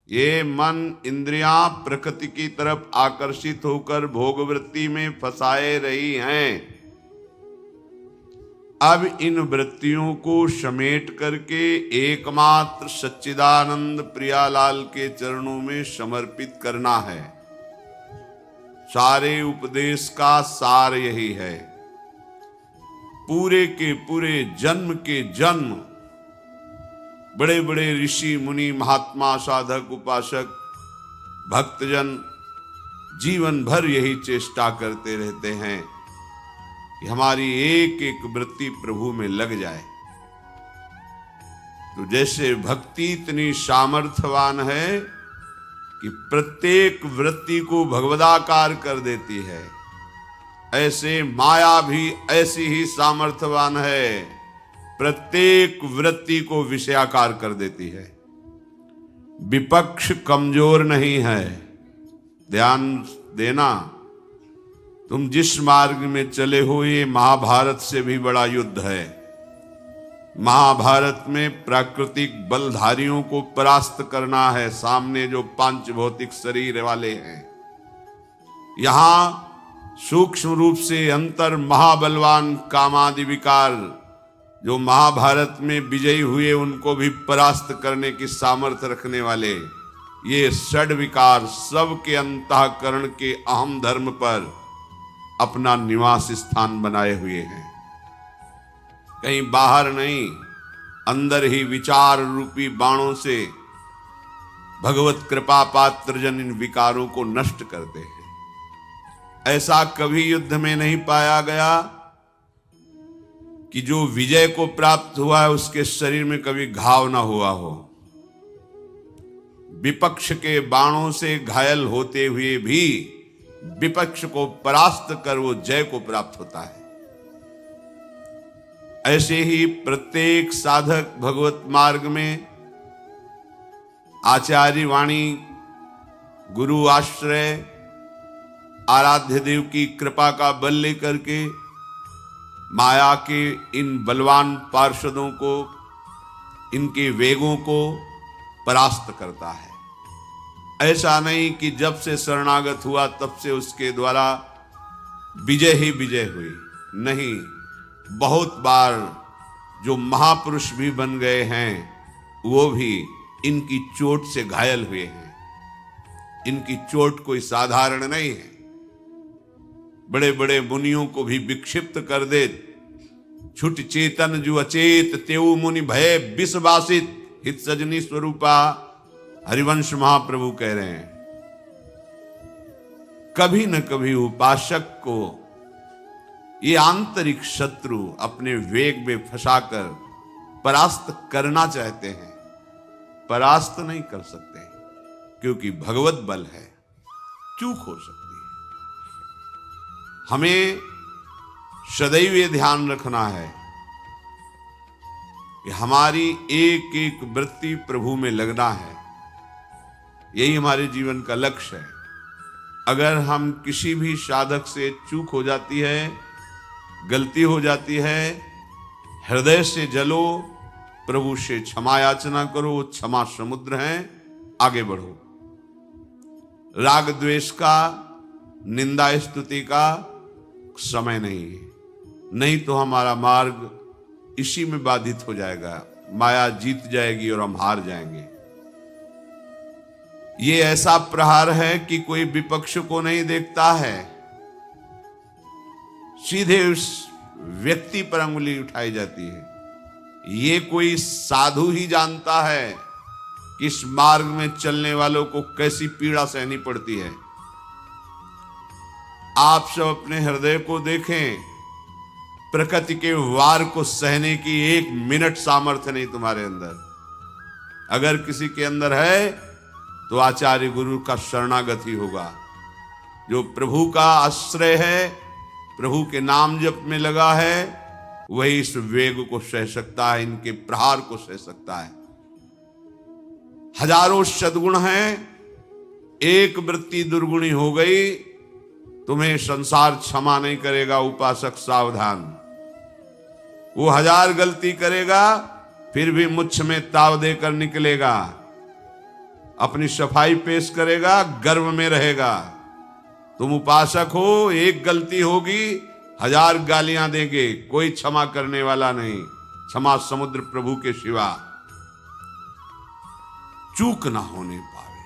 ये मन इंद्रियां प्रकृति की तरफ आकर्षित होकर भोग वृत्ति में फंसाए रही हैं। अब इन वृत्तियों को समेट करके एकमात्र सच्चिदानंद प्रियालाल के चरणों में समर्पित करना है। सारे उपदेश का सार यही है। पूरे के पूरे जन्म के जन्म बड़े बड़े ऋषि मुनि महात्मा साधक उपासक भक्तजन जीवन भर यही चेष्टा करते रहते हैं कि हमारी एक एक वृत्ति प्रभु में लग जाए। तो जैसे भक्ति इतनी सामर्थ्यवान है कि प्रत्येक वृत्ति को भगवदाकार कर देती है, ऐसे माया भी ऐसी ही सामर्थ्यवान है, प्रत्येक वृत्ति को विषयाकार कर देती है। विपक्ष कमजोर नहीं है। ध्यान देना, तुम जिस मार्ग में चले हो ये महाभारत से भी बड़ा युद्ध है। महाभारत में प्राकृतिक बलधारियों को परास्त करना है, सामने जो पांच भौतिक शरीर वाले हैं। यहां सूक्ष्म रूप से अंतर महाबलवान कामादि विकार जो महाभारत में विजयी हुए उनको भी परास्त करने की सामर्थ्य रखने वाले ये षड विकार सबके अंतःकरण के अहम धर्म पर अपना निवास स्थान बनाए हुए हैं। कहीं बाहर नहीं, अंदर ही विचार रूपी बाणों से भगवत कृपा पात्र जन इन विकारों को नष्ट करते हैं। ऐसा कभी युद्ध में नहीं पाया गया कि जो विजय को प्राप्त हुआ है उसके शरीर में कभी घाव ना हुआ हो। विपक्ष के बाणों से घायल होते हुए भी विपक्ष को परास्त कर वो जय को प्राप्त होता है। ऐसे ही प्रत्येक साधक भगवत मार्ग में आचार्य वाणी, गुरु आश्रय, आराध्य देव की कृपा का बल लेकर के माया के इन बलवान पार्षदों को, इनके वेगों को परास्त करता है। ऐसा नहीं कि जब से शरणागत हुआ तब से उसके द्वारा विजय ही विजय हुई। नहीं, बहुत बार जो महापुरुष भी बन गए हैं वो भी इनकी चोट से घायल हुए हैं। इनकी चोट कोई साधारण नहीं है। बड़े बड़े मुनियों को भी विक्षिप्त कर दे। छुट चेतन जो अचेत तेऊ मुनि भय विषवासित हित सजनी स्वरूपा, हरिवंश महाप्रभु कह रहे हैं। कभी न कभी उपासक को ये आंतरिक शत्रु अपने वेग में फंसाकर परास्त करना चाहते हैं, परास्त नहीं कर सकते क्योंकि भगवत बल है, चूक हो सकती है। हमें सदैव ये ध्यान रखना है कि हमारी एक एक वृत्ति प्रभु में लगना है। यही हमारे जीवन का लक्ष्य है। अगर हम किसी भी साधक से चूक हो जाती है, गलती हो जाती है, हृदय से जलो, प्रभु से क्षमा याचना करो, क्षमा समुद्र है, आगे बढ़ो। राग द्वेष का, निंदा स्तुति का समय नहीं है, नहीं तो हमारा मार्ग इसी में बाधित हो जाएगा। माया जीत जाएगी और हम हार जाएंगे। ये ऐसा प्रहार है कि कोई विपक्ष को नहीं देखता है, सीधे उस व्यक्ति पर अंगुली उठाई जाती है। ये कोई साधु ही जानता है कि इस मार्ग में चलने वालों को कैसी पीड़ा सहनी पड़ती है। आप सब अपने हृदय को देखें, प्रकृति के वार को सहने की एक मिनट सामर्थ्य नहीं तुम्हारे अंदर। अगर किसी के अंदर है तो आचार्य गुरु का शरणागत ही होगा। जो प्रभु का आश्रय है, प्रभु के नाम जप में लगा है, वही इस वेग को सह सकता है, इनके प्रहार को सह सकता है। हजारों सद्गुण हैं, एक वृत्ति दुर्गुणी हो गई, तुम्हें संसार क्षमा नहीं करेगा। उपासक सावधान, वो 1000 गलती करेगा फिर भी मुझ में ताव देकर निकलेगा। अपनी सफाई पेश करेगा, गर्व में रहेगा। तुम उपासक हो, एक गलती होगी 1000 गालियां देंगे, कोई क्षमा करने वाला नहीं, क्षमा समुद्र प्रभु के सिवा। चूक ना होने पावे,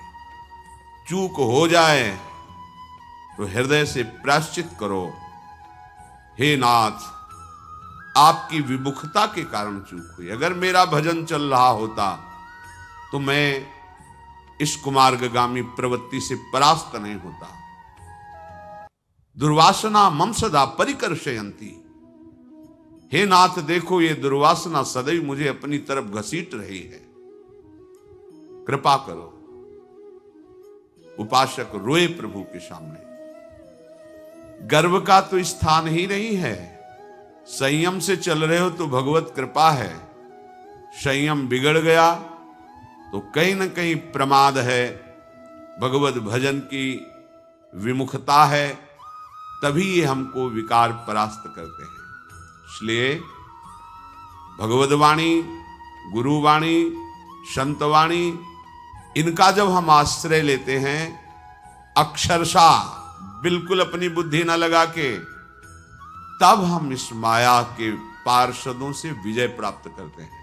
चूक हो जाए तो हृदय से प्रायश्चित करो। हे नाथ, आपकी विमुखता के कारण चूक हुई। अगर मेरा भजन चल रहा होता तो मैं इस कुमार्गगामी प्रवृत्ति से परास्त नहीं होता। दुर्वासना मम सदा परिकर्षयन्ति। हे नाथ, देखो ये दुर्वासना सदैव मुझे अपनी तरफ घसीट रही है, कृपा करो। उपासक रोए प्रभु के सामने। गर्व का तो स्थान ही नहीं है। संयम से चल रहे हो तो भगवत कृपा है। संयम बिगड़ गया तो कहीं ना कहीं प्रमाद है, भगवत भजन की विमुखता है, तभी ये हमको विकार परास्त करते हैं। इसलिए भगवदवाणी, गुरुवाणी, संतवाणी, इनका जब हम आश्रय लेते हैं, अक्षरशः बिल्कुल अपनी बुद्धि न लगा के, तब हम इस माया के पार्षदों से विजय प्राप्त करते हैं।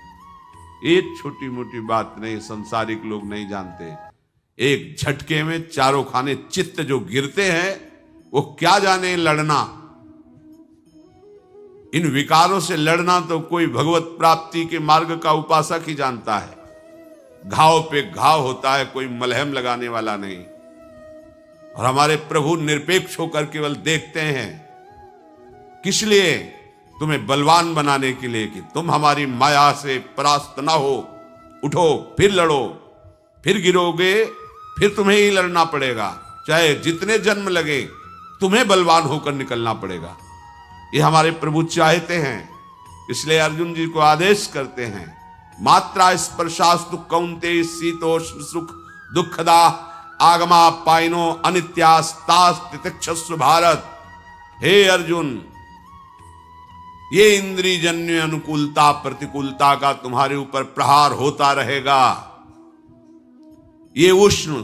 एक छोटी मोटी बात नहीं, संसारिक लोग नहीं जानते। एक झटके में चारों खाने चित्त जो गिरते हैं, वो क्या जाने लड़ना। इन विकारों से लड़ना तो कोई भगवत प्राप्ति के मार्ग का उपासक ही जानता है। घाव पे घाव होता है, कोई मलहम लगाने वाला नहीं। और हमारे प्रभु निरपेक्ष होकर केवल देखते हैं। किस लिए? तुम्हें बलवान बनाने के लिए कि तुम हमारी माया से परास्त ना हो। उठो, फिर लड़ो, फिर गिरोगे, फिर तुम्हें ही लड़ना पड़ेगा। चाहे जितने जन्म लगे, तुम्हें बलवान होकर निकलना पड़ेगा। ये हमारे प्रभु चाहते हैं। इसलिए अर्जुन जी को आदेश करते हैं, मात्रा स्पर्शास्तु कौन्तेय शीतोष्ण सुख दुखदा आगमा पाइनो अनित्यास्तास तितिक्षस्व भारत। हे अर्जुन, ये इंद्रियजन्य अनुकूलता प्रतिकूलता का तुम्हारे ऊपर प्रहार होता रहेगा। ये उष्ण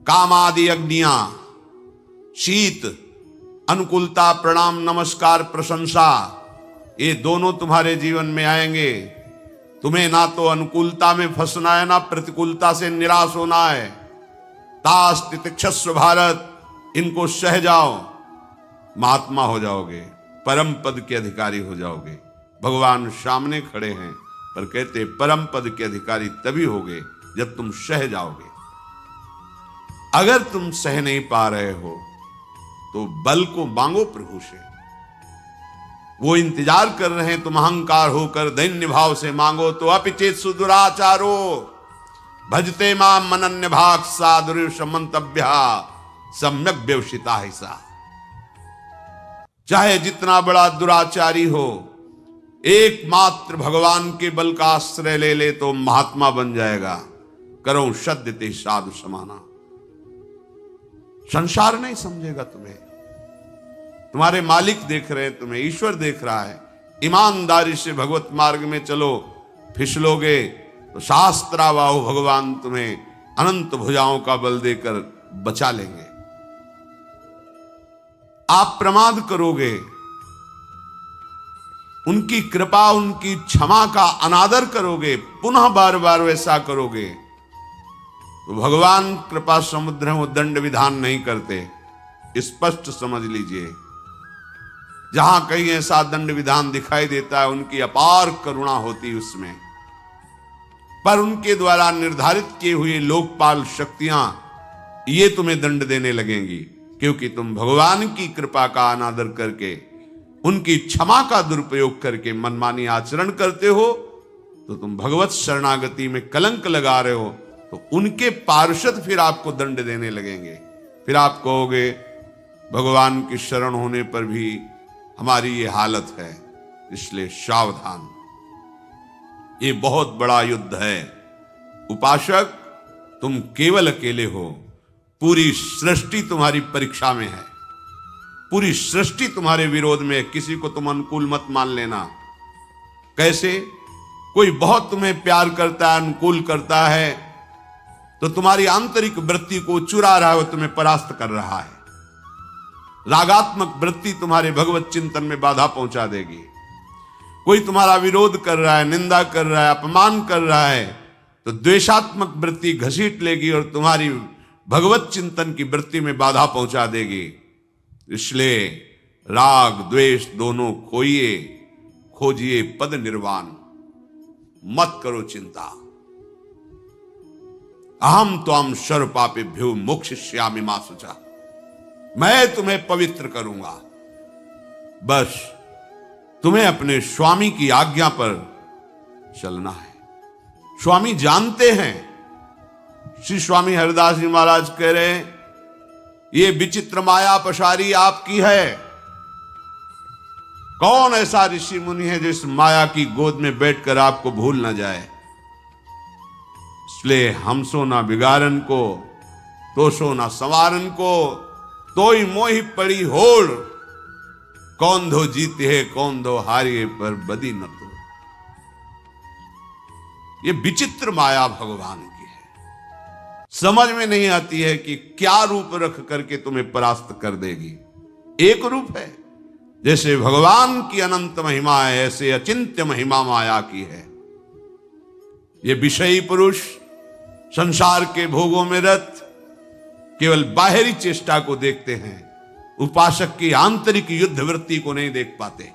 कामादि अग्नियां, शीत, अनुकूलता, प्रणाम, नमस्कार, प्रशंसा, ये दोनों तुम्हारे जीवन में आएंगे। तुम्हें ना तो अनुकूलता में फंसना है, ना प्रतिकूलता से निराश होना है। तास तितिक्षस्व भारत, इनको सह जाओ, महात्मा हो जाओगे, परम पद के अधिकारी हो जाओगे। भगवान सामने खड़े हैं, पर कहते परम पद के अधिकारी तभी होगे जब तुम सह जाओगे। अगर तुम सह नहीं पा रहे हो तो बल को मांगो प्रभु से। वो इंतजार कर रहे हैं, तुम अहंकार होकर दैन्य भाव से मांगो तो अपिचेत सुदुराचारो भजते मां मनन्य भाग सा दुरुष मंतव्य सम्यक व्यवसिता है सा। चाहे जितना बड़ा दुराचारी हो, एकमात्र भगवान के बल का आश्रय ले ले तो महात्मा बन जाएगा। करो सद्यते साधु समाना। संसार नहीं समझेगा तुम्हें। तुम्हारे मालिक देख रहे हैं तुम्हें, ईश्वर देख रहा है। ईमानदारी से भगवत मार्ग में चलो, फिसलोगे तो शास्त्रावाहु भगवान तुम्हें अनंत भुजाओं का बल देकर बचा लेंगे। आप प्रमाद करोगे, उनकी कृपा, उनकी क्षमा का अनादर करोगे, पुनः बार बार वैसा करोगे तो भगवान कृपा समुद्र वो दंड विधान नहीं करते। स्पष्ट समझ लीजिए, जहां कहीं ऐसा दंड विधान दिखाई देता है, उनकी अपार करुणा होती उसमें। पर उनके द्वारा निर्धारित किए हुए लोकपाल शक्तियां ये तुम्हें दंड देने लगेंगी, क्योंकि तुम भगवान की कृपा का अनादर करके, उनकी क्षमा का दुरुपयोग करके मनमानी आचरण करते हो तो तुम भगवत शरणागति में कलंक लगा रहे हो। तो उनके पार्षद फिर आपको दंड देने लगेंगे। फिर आप कहोगे भगवान की शरण होने पर भी हमारी ये हालत है। इसलिए सावधान, ये बहुत बड़ा युद्ध है। उपासक, तुम केवल अकेले हो, पूरी सृष्टि तुम्हारी परीक्षा में है, पूरी सृष्टि तुम्हारे विरोध में है। किसी को तुम अनुकूल मत मान लेना। कैसे? कोई बहुत तुम्हें प्यार करता है, अनुकूल करता है, तो तुम्हारी आंतरिक वृत्ति को चुरा रहा है, वो तुम्हें परास्त कर रहा है। रागात्मक वृत्ति तुम्हारे भगवत चिंतन में बाधा पहुंचा देगी। कोई तुम्हारा विरोध कर रहा है, निंदा कर रहा है, अपमान कर रहा है, तो द्वेषात्मक वृत्ति घसीट लेगी और तुम्हारी भगवत चिंतन की वृत्ति में बाधा पहुंचा देगी। इसलिए राग द्वेष दोनों खोइए, खोजिए पद निर्वाण, मत करो चिंता। अहम त्वाम सर्व पापेभ्यो मोक्षयिष्यामि मा शुचा, मैं तुम्हें पवित्र करूंगा। बस तुम्हें अपने स्वामी की आज्ञा पर चलना है। स्वामी जानते हैं, श्री स्वामी हरिदास जी महाराज कह रहे हैं, ये विचित्र माया पसारी आपकी है। कौन ऐसा ऋषि मुनि है जो इस माया की गोद में बैठकर आपको भूल ना जाए। इसलिए हमसो ना बिगाड़न को, तोसो ना संवारन को, तोई मोहि पड़ी होड़, कौन दो जीते है कौन दो हारिए पर बदी न तो। ये विचित्र माया भगवान की है, समझ में नहीं आती है कि क्या रूप रख करके तुम्हें परास्त कर देगी। एक रूप है, जैसे भगवान की अनंत महिमा है, ऐसे अचिंत्य महिमा माया की है। ये विषयी पुरुष संसार के भोगों में रत केवल बाहरी चेष्टा को देखते हैं, उपासक की आंतरिक युद्ध वृत्ति को नहीं देख पाते।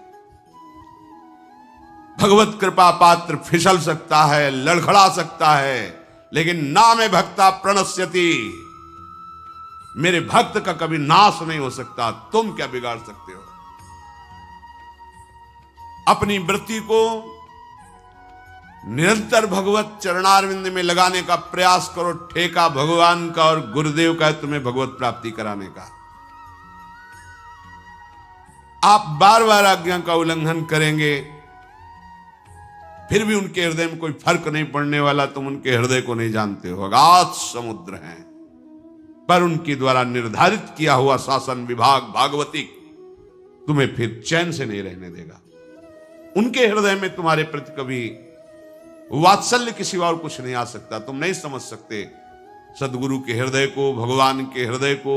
भगवत कृपा पात्र फिसल सकता है, लड़खड़ा सकता है, लेकिन नामे भक्ता प्रणश्यति, मेरे भक्त का कभी नाश नहीं हो सकता। तुम क्या बिगाड़ सकते हो? अपनी वृत्ति को निरंतर भगवत चरणारविंद में लगाने का प्रयास करो। ठेका भगवान का और गुरुदेव का है तुम्हें भगवत प्राप्ति कराने का। आप बार बार आज्ञा का उल्लंघन करेंगे, फिर भी उनके हृदय में कोई फर्क नहीं पड़ने वाला। तुम उनके हृदय को नहीं जानते हो, अगाध समुद्र हैं। पर उनके द्वारा निर्धारित किया हुआ शासन विभाग भागवतिक तुम्हें फिर चैन से नहीं रहने देगा। उनके हृदय में तुम्हारे प्रति कभी वात्सल्य के सिवा और कुछ नहीं आ सकता। तुम नहीं समझ सकते सदगुरु के हृदय को, भगवान के हृदय को,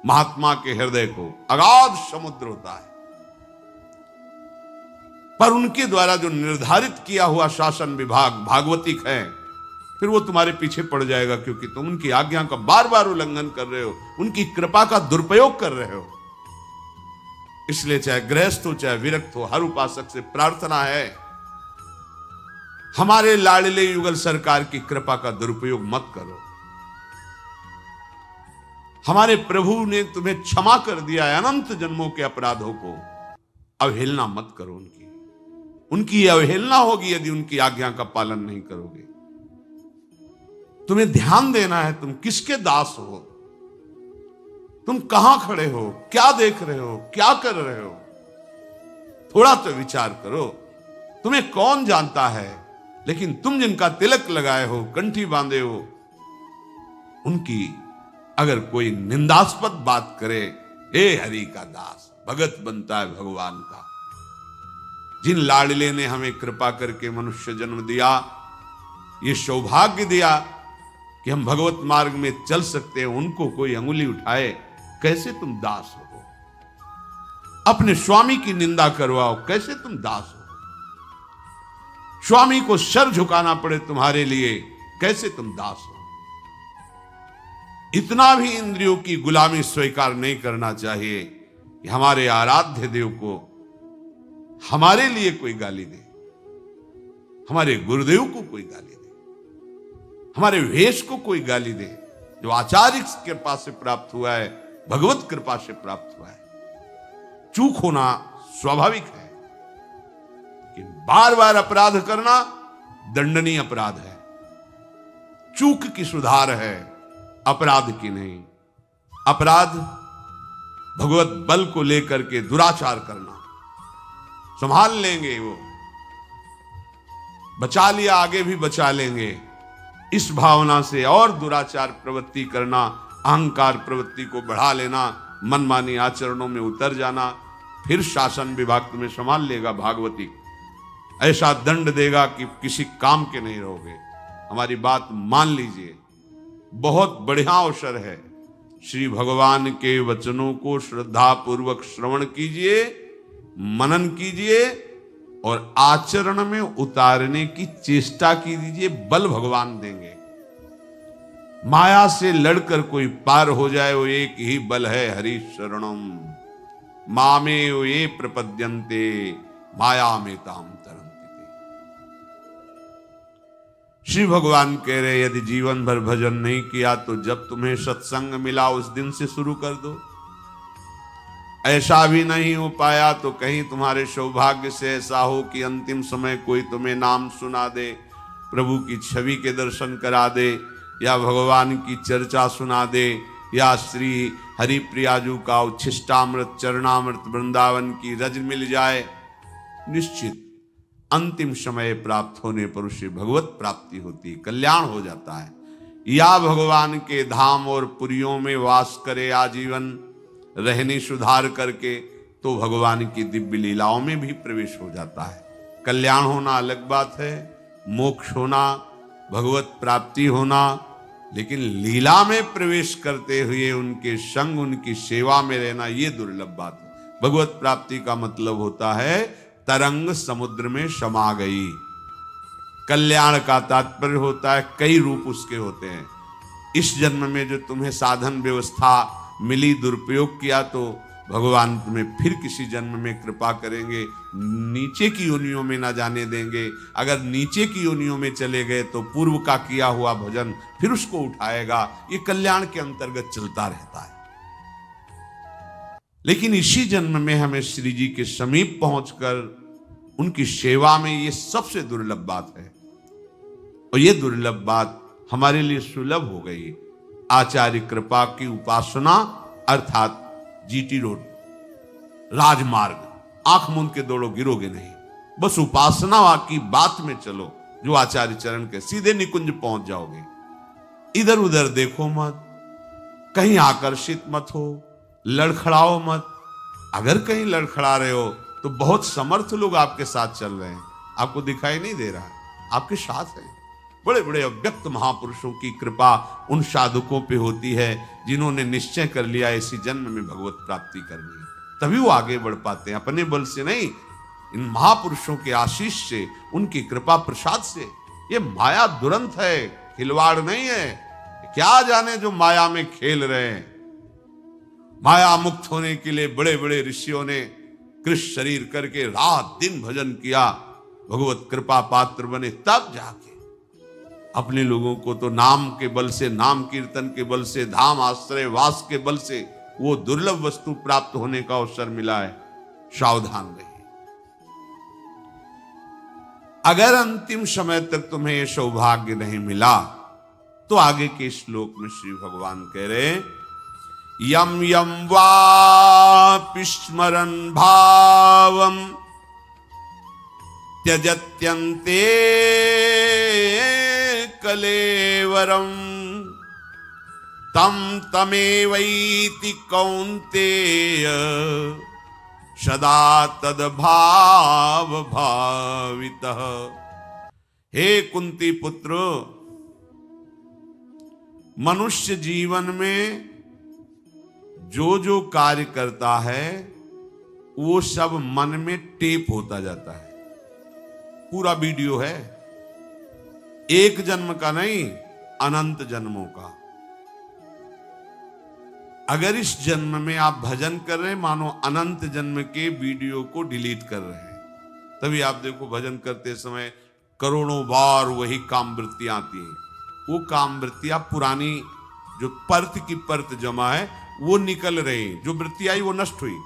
महात्मा के हृदय को। अगाध समुद्र होता है, पर उनके द्वारा जो निर्धारित किया हुआ शासन विभाग भागवतिक है, फिर वो तुम्हारे पीछे पड़ जाएगा, क्योंकि तुम उनकी आज्ञा का बार बार उल्लंघन कर रहे हो, उनकी कृपा का दुरुपयोग कर रहे हो। इसलिए चाहे गृहस्थ हो चाहे विरक्त हो, हर उपासक से प्रार्थना है, हमारे लाडले युगल सरकार की कृपा का दुरुपयोग मत करो। हमारे प्रभु ने तुम्हें क्षमा कर दिया है अनंत जन्मों के अपराधों को, अवहेलना मत करो। उनकी अवहेलना होगी यदि उनकी आज्ञा का पालन नहीं करोगे। तुम्हें ध्यान देना है, तुम किसके दास हो, तुम कहां खड़े हो, क्या देख रहे हो, क्या कर रहे हो। थोड़ा तो विचार करो। तुम्हें कौन जानता है, लेकिन तुम जिनका तिलक लगाए हो, कंठी बांधे हो, उनकी अगर कोई निंदास्पद बात करे, हे हरि का दास, भगत बनता है भगवान का। जिन लाडले ने हमें कृपा करके मनुष्य जन्म दिया, ये सौभाग्य दिया कि हम भगवत मार्ग में चल सकते हैं, उनको कोई अंगुली उठाए, कैसे तुम दास हो। अपने स्वामी की निंदा करवाओ, कैसे तुम दास हो। स्वामी को सर झुकाना पड़े तुम्हारे लिए, कैसे तुम दास हो। इतना भी इंद्रियों की गुलामी स्वीकार नहीं करना चाहिए कि हमारे आराध्य देव को हमारे लिए कोई गाली दे, हमारे गुरुदेव को कोई गाली दे, हमारे वेश को कोई गाली दे, जो आचार्य कृपा से प्राप्त हुआ है, भगवत कृपा से प्राप्त हुआ है। चूक होना स्वाभाविक है, लेकिन बार बार अपराध करना दंडनीय अपराध है। चूक की सुधार है, अपराध की नहीं। अपराध भगवत बल को लेकर के दुराचार करना, संभाल लेंगे, वो बचा लिया, आगे भी बचा लेंगे, इस भावना से और दुराचार प्रवृत्ति करना, अहंकार प्रवृत्ति को बढ़ा लेना, मनमानी आचरणों में उतर जाना, फिर शासन विभाग तुम्हें संभाल लेगा। भागवती ऐसा दंड देगा कि किसी काम के नहीं रहोगे। हमारी बात मान लीजिए, बहुत बढ़िया अवसर है। श्री भगवान के वचनों को श्रद्धा पूर्वक श्रवण कीजिए, मनन कीजिए और आचरण में उतारने की चेष्टा कीजिए। बल भगवान देंगे। माया से लड़कर कोई पार हो जाए, वो एक ही बल है, हरि शरणम मामे ये प्रपद्यन्ते माया में ताम तरंति। श्री भगवान कह रहे यदि जीवन भर भजन नहीं किया तो जब तुम्हें सत्संग मिला उस दिन से शुरू कर दो। ऐसा भी नहीं हो पाया तो कहीं तुम्हारे सौभाग्य से ऐसा हो कि अंतिम समय कोई तुम्हें नाम सुना दे, प्रभु की छवि के दर्शन करा दे, या भगवान की चर्चा सुना दे, या श्री हरिप्रियाजू का उच्छिष्टामृत चरणामृत वृंदावन की रज मिल जाए। निश्चित अंतिम समय प्राप्त होने पर उसे भगवत प्राप्ति होती, कल्याण हो जाता है। या भगवान के धाम और पुरियों में वास करे आजीवन, रहने सुधार करके, तो भगवान की दिव्य लीलाओं में भी प्रवेश हो जाता है। कल्याण होना अलग बात है, मोक्ष होना, भगवत प्राप्ति होना, लेकिन लीला में प्रवेश करते हुए उनके संग, उनकी सेवा में रहना, ये दुर्लभ बात है। भगवत प्राप्ति का मतलब होता है तरंग समुद्र में समा गई। कल्याण का तात्पर्य होता है कई रूप उसके होते हैं। इस जन्म में जो तुम्हें साधन व्यवस्था मिली, दुरुपयोग किया तो भगवान तुम्हें फिर किसी जन्म में कृपा करेंगे, नीचे की योनियों में ना जाने देंगे। अगर नीचे की योनियों में चले गए तो पूर्व का किया हुआ भजन फिर उसको उठाएगा। ये कल्याण के अंतर्गत चलता रहता है। लेकिन इसी जन्म में हमें श्री जी के समीप पहुंचकर उनकी सेवा में, ये सबसे दुर्लभ बात है। और ये दुर्लभ बात हमारे लिए सुलभ हो गई। आचार्य कृपा की उपासना अर्थात जीटी रोड, राजमार्ग, आंख मूंद के दौड़ो, गिरोगे नहीं। बस उपासना की बात में चलो, जो आचार्य चरण के, सीधे निकुंज पहुंच जाओगे। इधर उधर देखो मत, कहीं आकर्षित मत हो, लड़खड़ाओ मत। अगर कहीं लड़खड़ा रहे हो तो बहुत समर्थ लोग आपके साथ चल रहे हैं, आपको दिखाई नहीं दे रहा है, आपके साथ है। बड़े बड़े अव्यक्त महापुरुषों की कृपा उन साधुकों पे होती है जिन्होंने निश्चय कर लिया इसी जन्म में भगवत प्राप्ति करनी है, तभी वो आगे बढ़ पाते हैं। अपने बल से नहीं, इन महापुरुषों के आशीष से, उनकी कृपा प्रसाद से। ये माया दुरंत है, खिलवाड़ नहीं है। क्या जाने जो माया में खेल रहे हैं। माया मुक्त होने के लिए बड़े बड़े ऋषियों ने कृष्ण शरीर करके रात दिन भजन किया, भगवत कृपा पात्र बने, तब जाके अपने लोगों को तो नाम के बल से, नाम कीर्तन के बल से, धाम आश्रय वास के बल से वो दुर्लभ वस्तु प्राप्त होने का अवसर मिला है। सावधान रहिए। अगर अंतिम समय तक तुम्हें यह सौभाग्य नहीं मिला तो आगे के श्लोक में श्री भगवान कह रहे, यम यम वापि स्मरन् भावम त्यजत्यन्ते कलेवरम तम तमेवैति कौन्तेय सदा तद्भाव भावितः। हे कुंती पुत्र, मनुष्य जीवन में जो जो कार्य करता है वो सब मन में टेप होता जाता है। पूरा वीडियो है, एक जन्म का नहीं, अनंत जन्मों का। अगर इस जन्म में आप भजन कर रहे हैं, मानो अनंत जन्म के वीडियो को डिलीट कर रहे हैं। तभी आप देखो भजन करते समय करोड़ों बार वही काम वृत्तियां आती हैं। वो काम वृत्तियां पुरानी जो परत की परत जमा है वो निकल रही, जो वृत्ति आई वो नष्ट हुई,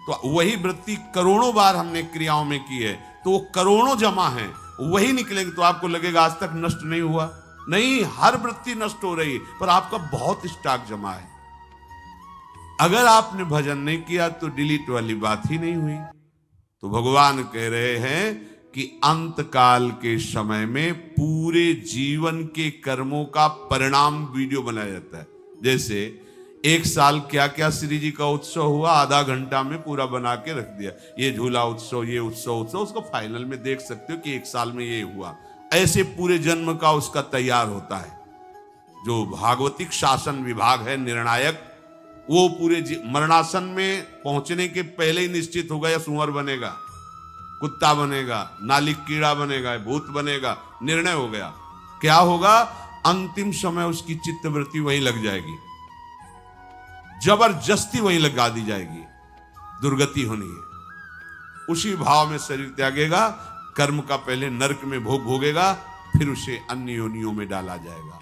तो वही वृत्ति करोड़ों बार हमने क्रियाओं में की है, तो वो करोड़ों जमा है, वही निकलेंगे। तो आपको लगेगा आज तक नष्ट नहीं हुआ, नहीं, हर वृत्ति नष्ट हो रही, पर आपका बहुत स्टॉक जमा है। अगर आपने भजन नहीं किया तो डिलीट वाली बात ही नहीं हुई। तो भगवान कह रहे हैं कि अंत काल के समय में पूरे जीवन के कर्मों का परिणाम वीडियो बनाया जाता है। जैसे एक साल क्या क्या श्री जी का उत्सव हुआ, आधा घंटा में पूरा बना के रख दिया, ये झूला उत्सव, ये उत्सव, उसको फाइनल में देख सकते हो कि एक साल में ये हुआ। ऐसे पूरे जन्म का उसका तैयार होता है। जो भागवतिक शासन विभाग है निर्णायक, वो पूरे मरणासन में पहुंचने के पहले ही निश्चित हो गया, सुअर बनेगा, कुत्ता बनेगा, नालिक कीड़ा बनेगा, भूत बनेगा, निर्णय हो गया। क्या होगा? अंतिम समय उसकी चित्तवृत्ति वहीं लग जाएगी, जबरदस्ती वहीं लगा दी जाएगी, दुर्गति होनी है। उसी भाव में शरीर त्यागेगा, कर्म का पहले नरक में भोग भोगेगा, फिर उसे अन्य योनियों में डाला जाएगा।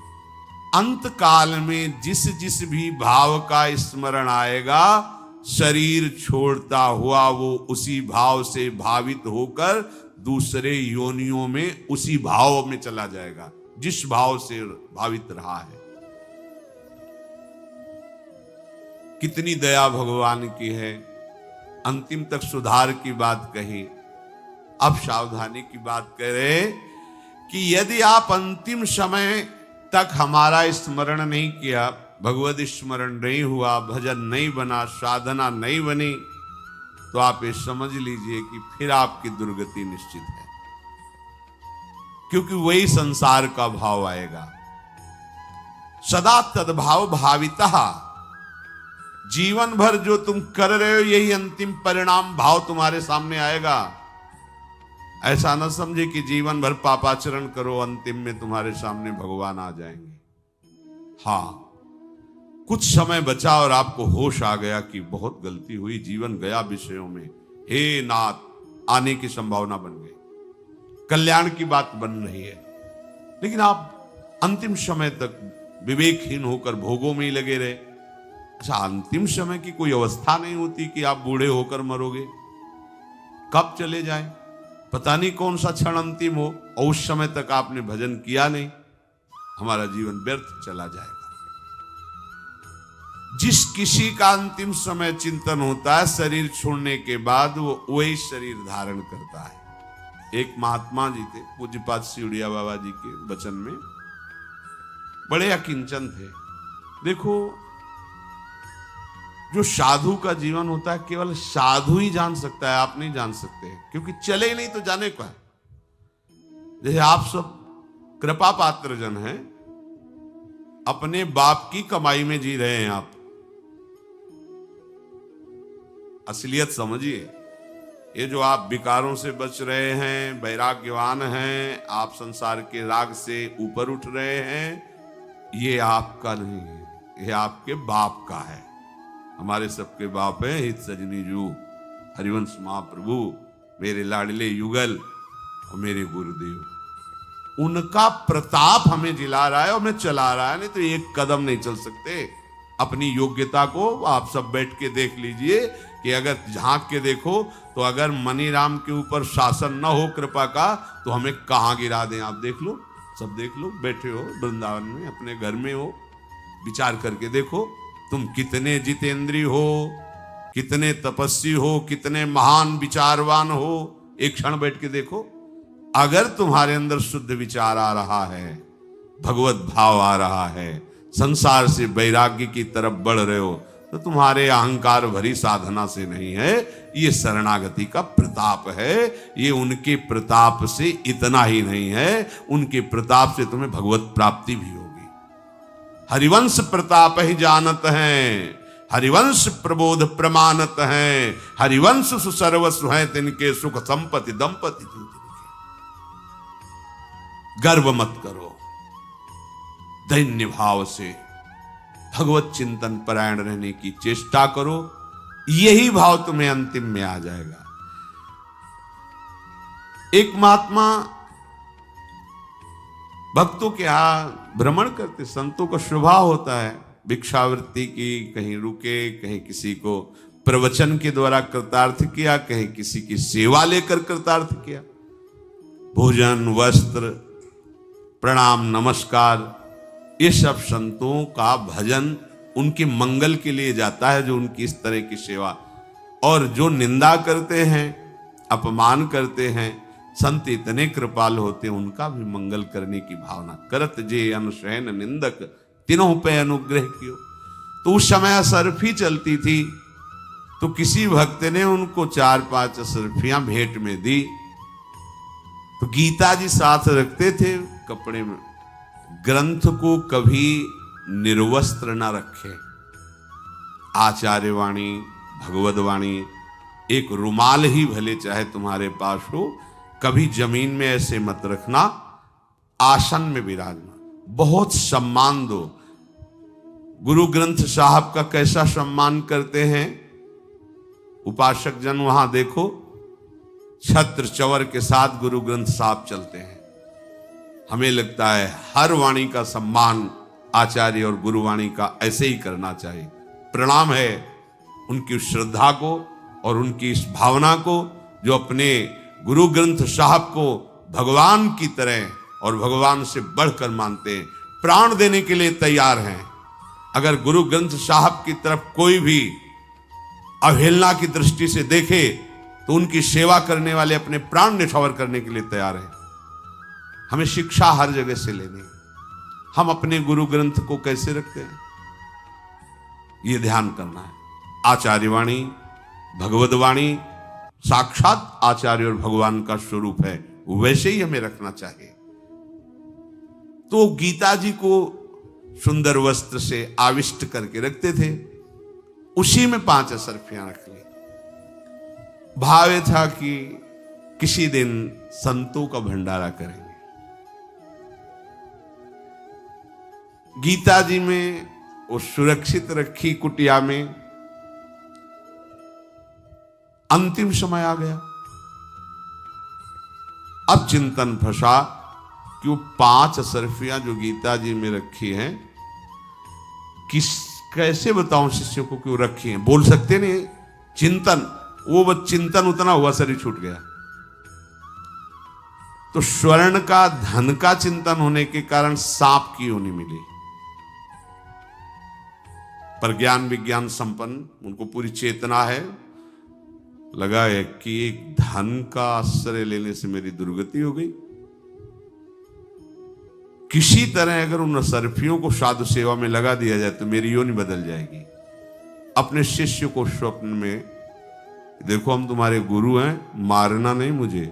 अंत काल में जिस जिस भी भाव का स्मरण आएगा, शरीर छोड़ता हुआ वो उसी भाव से भावित होकर दूसरे योनियों में उसी भाव में चला जाएगा जिस भाव से भावित रहा है। कितनी दया भगवान की है। अंतिम तक सुधार की बात कही, अब सावधानी की बात करें कि यदि आप अंतिम समय तक हमारा स्मरण नहीं किया, भगवत स्मरण नहीं हुआ, भजन नहीं बना, साधना नहीं बनी, तो आप ये समझ लीजिए कि फिर आपकी दुर्गति निश्चित है, क्योंकि वही संसार का भाव आएगा। सदा तद्भाव भाविता, जीवन भर जो तुम कर रहे हो यही अंतिम परिणाम भाव तुम्हारे सामने आएगा। ऐसा न समझे कि जीवन भर पापाचरण करो, अंतिम में तुम्हारे सामने भगवान आ जाएंगे। हाँ, कुछ समय बचा और आपको होश आ गया कि बहुत गलती हुई, जीवन गया विषयों में, हे नाथ, आने की संभावना बन गई, कल्याण की बात बन रही है, लेकिन आप अंतिम समय तक विवेकहीन होकर भोगों में ही लगे रहे। अच्छा, अंतिम समय की कोई अवस्था नहीं होती कि आप बूढ़े होकर मरोगे, कब चले जाएं, पता नहीं कौन सा क्षण अंतिम हो, और उस समय तक आपने भजन किया नहीं, हमारा जीवन व्यर्थ चला जाएगा। जिस किसी का अंतिम समय चिंतन होता है, शरीर छोड़ने के बाद वो वही शरीर धारण करता है। एक महात्मा जी थे, पूज्यपाद सिउड़िया बाबा जी के वचन में, बड़े अकिंचन थे। देखो, जो साधु का जीवन होता है केवल साधु ही जान सकता है, आप नहीं जान सकते, क्योंकि चले ही नहीं तो जाने का है। जैसे आप सब कृपा पात्र जन हैं, अपने बाप की कमाई में जी रहे हैं, आप असलियत समझिए। ये जो आप विकारों से बच रहे हैं, वैराग्यवान हैं, आप संसार के राग से ऊपर उठ रहे हैं, ये आपका नहीं है, ये आपके बाप का है। हमारे सबके बाप हैं हित सजनी जू, हरिवंश महाप्रभु, मेरे लाडले युगल और मेरे गुरुदेव। उनका प्रताप हमें जिला रहा है और हमें चला रहा है, नहीं तो एक कदम नहीं चल सकते। अपनी योग्यता को आप सब बैठ के देख लीजिए कि अगर झांक के देखो तो अगर मनीराम के ऊपर शासन न हो कृपा का, तो हमें कहां गिरा दें। आप देख लो, सब देख लो, बैठे हो वृंदावन में, अपने घर में हो, विचार करके देखो तुम कितने जितेंद्रीय हो, कितने तपस्वी हो, कितने महान विचारवान हो। एक क्षण बैठ के देखो, अगर तुम्हारे अंदर शुद्ध विचार आ रहा है, भगवत भाव आ रहा है, संसार से वैराग्य की तरफ बढ़ रहे हो, तो तुम्हारे अहंकार भरी साधना से नहीं है, ये शरणागति का प्रताप है। ये उनके प्रताप से इतना ही नहीं है, उनके प्रताप से तुम्हें भगवत प्राप्ति भी होगी। हरिवंश प्रताप ही जानत हैं, हरिवंश प्रबोध प्रमाणत हैं, हरिवंश सुसर्वस्व हैं तिनके, सुख संपत्ति दंपति तू तिनके। गर्व मत करो, दैन्य भाव से भगवत चिंतन परायण रहने की चेष्टा करो, यही भाव तुम्हें अंतिम में आ जाएगा। एक महात्मा भक्तों के यहाँ भ्रमण करते, संतों का स्वभाव होता है भिक्षावृत्ति की, कहीं रुके, कहीं किसी को प्रवचन के द्वारा कृतार्थ किया, कहीं किसी की सेवा लेकर कृतार्थ किया। भोजन, वस्त्र, प्रणाम, नमस्कार, ये सब संतों का भजन उनके मंगल के लिए जाता है, जो उनकी इस तरह की सेवा। और जो निंदा करते हैं, अपमान करते हैं, संत इतने कृपाल होते हैं, उनका भी मंगल करने की भावना। करत जे अनुशयन निंदक तीनों पे अनुग्रह कियो। तो उस समय असरफी चलती थी, तो किसी भक्त ने उनको 4-5 असरफियां भेंट में दी। तो गीता जी साथ रखते थे कपड़े में, ग्रंथ को कभी निर्वस्त्र न रखे। आचार्य वाणी, भगवद वाणी, एक रुमाल ही भले चाहे तुम्हारे पास हो, कभी जमीन में ऐसे मत रखना, आसन में विराजमान। बहुत सम्मान दो। गुरु ग्रंथ साहब का कैसा सम्मान करते हैं उपासक जन, वहां देखो छत्र चवर के साथ गुरु ग्रंथ साहब चलते हैं। हमें लगता है हर वाणी का सम्मान आचार्य और गुरुवाणी का ऐसे ही करना चाहिए। प्रणाम है उनकी श्रद्धा को और उनकी इस भावना को, जो अपने गुरु ग्रंथ साहब को भगवान की तरह और भगवान से बढ़कर मानते हैं, प्राण देने के लिए तैयार हैं। अगर गुरु ग्रंथ साहब की तरफ कोई भी अवहेलना की दृष्टि से देखे तो उनकी सेवा करने वाले अपने प्राण निछावर करने के लिए तैयार हैं। हमें शिक्षा हर जगह से लेनी है। हम अपने गुरु ग्रंथ को कैसे रखते हैं, ये ध्यान करना है। आचार्य वाणी, भगवद वाणी साक्षात आचार्य और भगवान का स्वरूप है, वैसे ही हमें रखना चाहिए। तो गीता जी को सुंदर वस्त्र से आविष्ट करके रखते थे, उसी में 5 असरफियां रख ली। भाव ये था कि किसी दिन संतों का भंडारा करेंगे। गीता जी में वो सुरक्षित रखी कुटिया में अंतिम समय आ गया। अब चिंतन फंसा कि वो 5 असरफियां जो गीता जी में रखी हैं, कैसे बताऊं शिष्यों को क्यों रखी हैं। बोल सकते नहीं, चिंतन, वो चिंतन उतना हुआ, शरीर छूट गया। तो स्वर्ण का, धन का चिंतन होने के कारण सांप की योनि मिली। पर ज्ञान विज्ञान संपन्न, उनको पूरी चेतना है। लगा है कि एक धन का आश्रय लेने से मेरी दुर्गति हो गई। किसी तरह अगर उन असरफियों को साधु सेवा में लगा दिया जाए तो मेरी योनि बदल जाएगी। अपने शिष्य को स्वप्न में, देखो हम तुम्हारे गुरु हैं, मारना नहीं मुझे।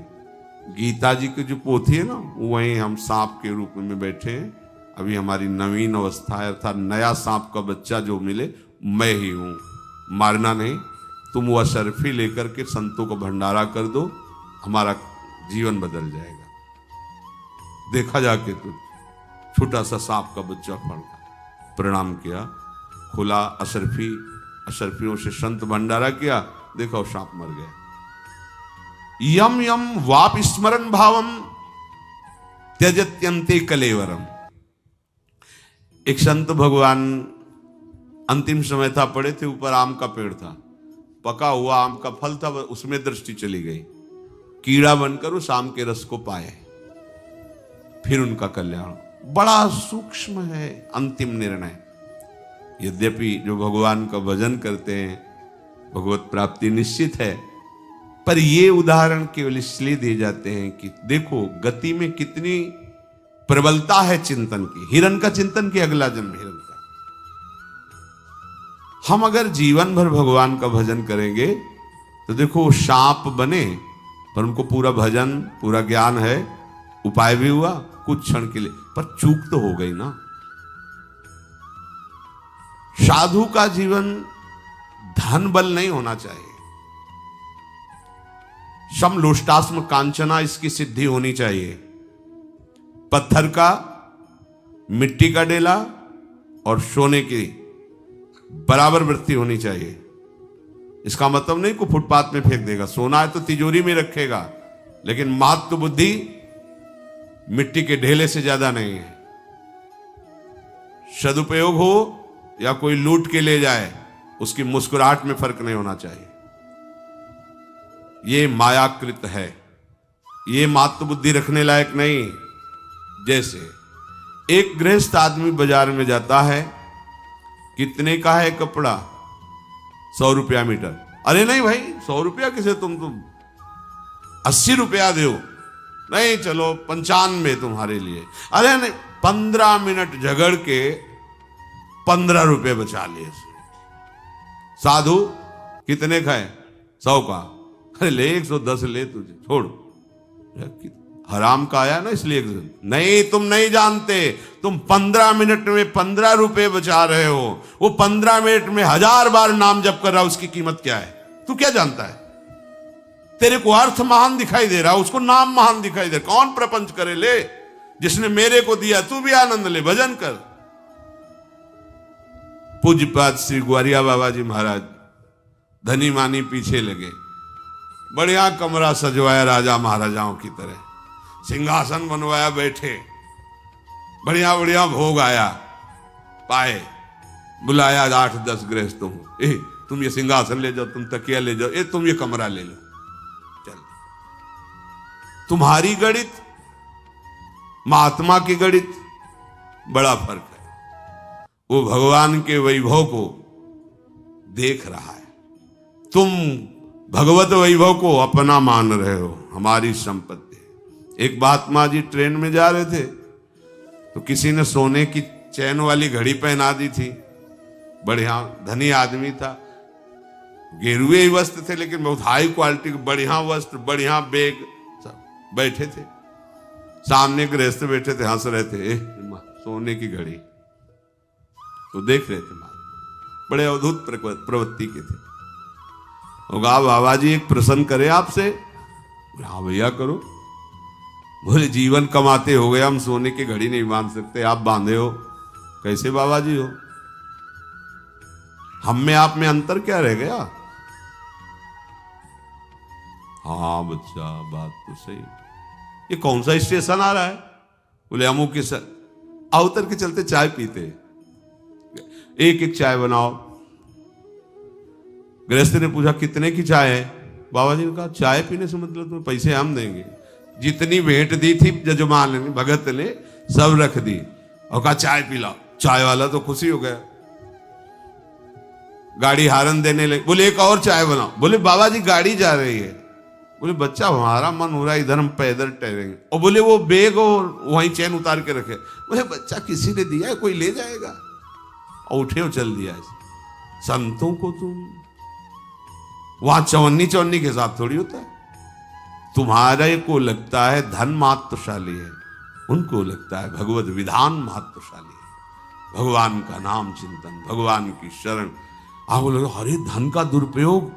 गीता जी की जो पोथी है ना, वहीं हम सांप के रूप में बैठे हैं। अभी हमारी नवीन अवस्था है, अर्थात नया सांप का बच्चा जो मिले मैं ही हूं। मारना नहीं, तुम वो असरफी लेकर के संतों को भंडारा कर दो, हमारा जीवन बदल जाएगा। देखा जाके तो छोटा सा सांप का बच्चा पड़ा, प्रणाम किया, खुला असरफी, असरफियों से संत भंडारा किया, देखो सांप मर गया। यम यम वाप स्मरण भावम त्यजत्यंते कलेवरम। एक संत भगवान, अंतिम समय था, पड़े थे, ऊपर आम का पेड़ था, पका हुआ आम का फल था, उसमें दृष्टि चली गई। कीड़ा बनकर उस आम के रस को पाए, फिर उनका कल्याण। बड़ा सूक्ष्म है अंतिम निर्णय। यद्यपि जो भगवान का भजन करते हैं भगवत प्राप्ति निश्चित है, पर ये उदाहरण केवल इसलिए दिए जाते हैं कि देखो गति में कितनी प्रबलता है चिंतन की। हिरण का चिंतन की, अगला जन्म हिरण का। हम अगर जीवन भर भगवान का भजन करेंगे तो देखो वो सांप बने, पर उनको पूरा भजन, पूरा ज्ञान है, उपाय भी हुआ कुछ क्षण के लिए, पर चूक तो हो गई ना। साधु का जीवन धन बल नहीं होना चाहिए। सम लोष्टास्म कांचना, इसकी सिद्धि होनी चाहिए। पत्थर का, मिट्टी का डेला और सोने की बराबर वृत्ति होनी चाहिए। इसका मतलब नहीं को फुटपाथ में फेंक देगा, सोना है तो तिजोरी में रखेगा, लेकिन महत्व बुद्धि मिट्टी के ढेले से ज्यादा नहीं है। सदुपयोग हो या कोई लूट के ले जाए, उसकी मुस्कुराहट में फर्क नहीं होना चाहिए। ये मायाकृत है, ये मातृ बुद्धि रखने लायक नहीं। जैसे एक गृहस्थ आदमी बाजार में जाता है, कितने का है कपड़ा? 100 रुपया मीटर। अरे नहीं भाई, 100 रुपया किसे, तुम 80 रुपया दो। नहीं चलो 95 तुम्हारे लिए। अरे नहीं, 15 मिनट झगड़ के 15 रुपये बचा लिए। साधु कितने का है? 100 का। अरे ले 110 ले, तुझे छोड़। हराम का आया ना, इसलिए नहीं, तुम नहीं जानते, तुम 15 मिनट में 15 रुपए बचा रहे हो, वो 15 मिनट में 1000 बार नाम जप कर रहा, उसकी कीमत क्या है? तू क्या जानता है? तेरे को अर्थ महान दिखाई दे रहा, उसको नाम महान दिखाई दे रहा। कौन प्रपंच करे? ले, जिसने मेरे को दिया तू भी आनंद ले, भजन कर। पूज्यपाद श्री ग्वारिया बाबा जी महाराज धनी मानी पीछे लगे, बढ़िया कमरा सजवाया राजा महाराजाओं की तरह, सिंहासन बनवाया, बैठे, बढ़िया बढ़िया भोग आया, पाए, बुलाया 8-10 गृहस्थों को, तुम ये सिंहासन ले जाओ, तुम तकिया ले जाओ, तुम ये कमरा ले लो, चल। तुम्हारी गणित महात्मा की गणित बड़ा फर्क है। वो भगवान के वैभव को देख रहा है, तुम भगवत वैभव को अपना मान रहे हो, हमारी संपत्ति। एक महात्मा जी ट्रेन में जा रहे थे तो किसी ने सोने की चैन वाली घड़ी पहना दी थी, बढ़िया धनी आदमी था, गेरुए ही वस्त्र थे लेकिन बहुत हाई क्वालिटी के बढ़िया वस्त्र, बढ़िया बैग, सब बैठे थे। सामने गृहस्थ बैठे थे, हंस रहे थे, सोने की घड़ी तो देख रहे थे, बड़े अद्भुत प्रवृत्ति के थे। होगा बाबा जी एक प्रश्न करे आपसे? हाँ भैया करो। बोले जीवन कमाते हो गए, हम सोने की घड़ी नहीं बांध सकते, आप बांधे हो, कैसे बाबा जी हो? हम में आप में अंतर क्या रह गया? हाँ बच्चा बात तो सही। ये कौन सा स्टेशन आ रहा है? बोले अमुक के सर। अवतर के चलते चाय पीते, एक एक चाय बनाओ। गृहस्थ ने पूछा कितने की चाय है? बाबा जी ने कहा चाय पीने से मतलब तुम्हें पैसे हम देंगे। जितनी भेंट दी थी जजमान ने, भगत ने, सब रख दी और कहा चाय पी लो। चाय वाला तो खुशी हो गया, गाड़ी हारन देने लगे। बोले एक और चाय बनाओ। बोले बाबा जी गाड़ी जा रही है। बोले बच्चा हमारा मन हो रहा है, इधर हम पैदल ठहरेंगे। और बोले वो बैग और वहीं चैन उतार के रखे। बोले बच्चा किसी ने दिया है, कोई ले जाएगा। और उठे और चल दिया। संतों को तुम वहां चवन्नी के साथ थोड़ी होता है। तुम्हारे को लगता है धन महत्वशाली है, उनको लगता है भगवत विधान महत्वशाली है, भगवान का नाम चिंतन, भगवान की शरण। आप बोलोगे अरे धन का दुरुपयोग,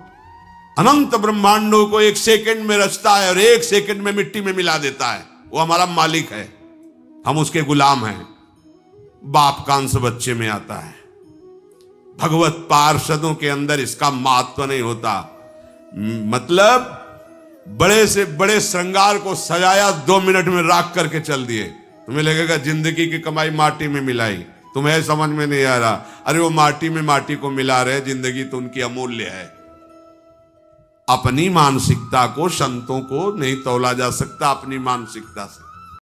अनंत ब्रह्मांडों को 1 सेकंड में रचता है और 1 सेकंड में मिट्टी में मिला देता है। वो हमारा मालिक है, हम उसके गुलाम हैं। बाप का अंश बच्चे में आता है। भगवत पार्षदों के अंदर इसका महत्व नहीं होता। मतलब बड़े से बड़े श्रृंगार को सजाया, 2 मिनट में राख करके चल दिए। तुम्हें लगेगा जिंदगी की कमाई माटी में मिलाई, तुम्हें समझ में नहीं आ रहा। अरे वो माटी में माटी को मिला रहे, जिंदगी तो उनकी अमूल्य है। अपनी मानसिकता को, संतों को नहीं तौला जा सकता अपनी मानसिकता से।